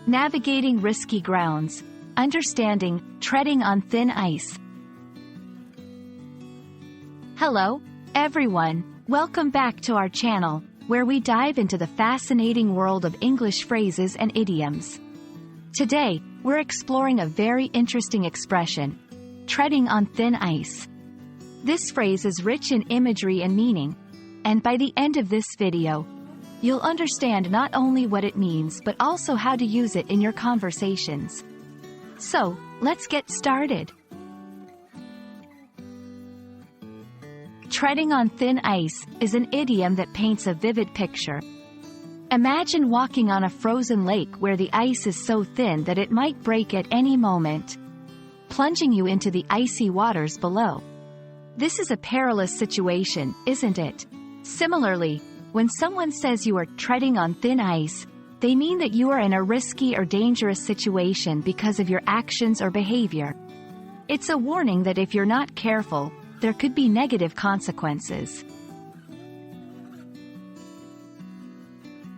navigating risky grounds, understanding, treading on thin ice. Hello, everyone. Welcome back to our channel, where we dive into the fascinating world of English phrases and idioms. Today, we're exploring a very interesting expression, treading on thin ice. This phrase is rich in imagery and meaning, and by the end of this video, you'll understand not only what it means but also how to use it in your conversations. So, let's get started. Treading on thin ice is an idiom that paints a vivid picture. Imagine walking on a frozen lake where the ice is so thin that it might break at any moment, plunging you into the icy waters below. This is a perilous situation, isn't it? Similarly, when someone says you are treading on thin ice, they mean that you are in a risky or dangerous situation because of your actions or behavior. It's a warning that if you're not careful, there could be negative consequences.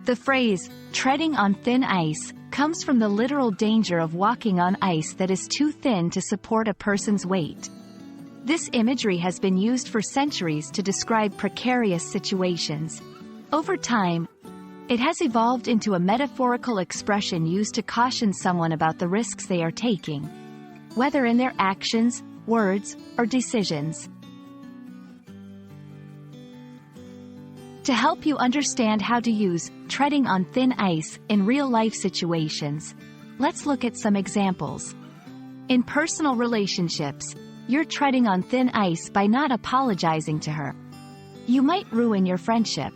The phrase, treading on thin ice, comes from the literal danger of walking on ice that is too thin to support a person's weight. This imagery has been used for centuries to describe precarious situations. Over time, it has evolved into a metaphorical expression used to caution someone about the risks they are taking, whether in their actions, words, or decisions. To help you understand how to use treading on thin ice in real-life situations, let's look at some examples. In personal relationships, you're treading on thin ice by not apologizing to her. You might ruin your friendship.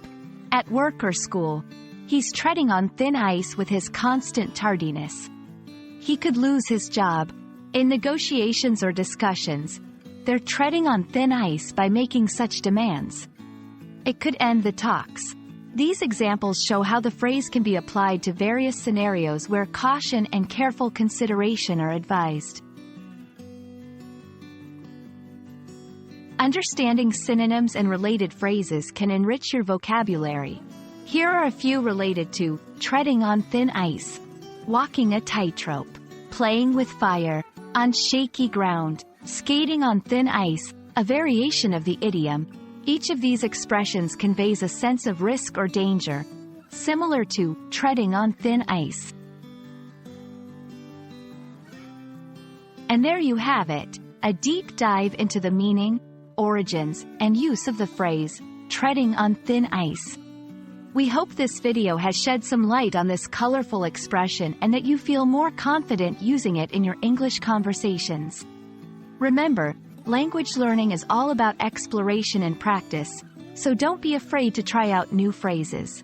At work or school, he's treading on thin ice with his constant tardiness. He could lose his job. In negotiations or discussions, they're treading on thin ice by making such demands. It could end the talks. These examples show how the phrase can be applied to various scenarios where caution and careful consideration are advised. Understanding synonyms and related phrases can enrich your vocabulary. Here are a few related to treading on thin ice: walking a tightrope, playing with fire, on shaky ground, skating on thin ice, a variation of the idiom. Each of these expressions conveys a sense of risk or danger, similar to treading on thin ice. And there you have it, a deep dive into the meaning, origins, and use of the phrase, treading on thin ice. We hope this video has shed some light on this colorful expression and that you feel more confident using it in your English conversations. Remember, language learning is all about exploration and practice, so don't be afraid to try out new phrases.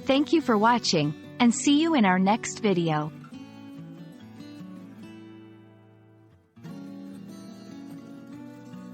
Thank you for watching, and see you in our next video.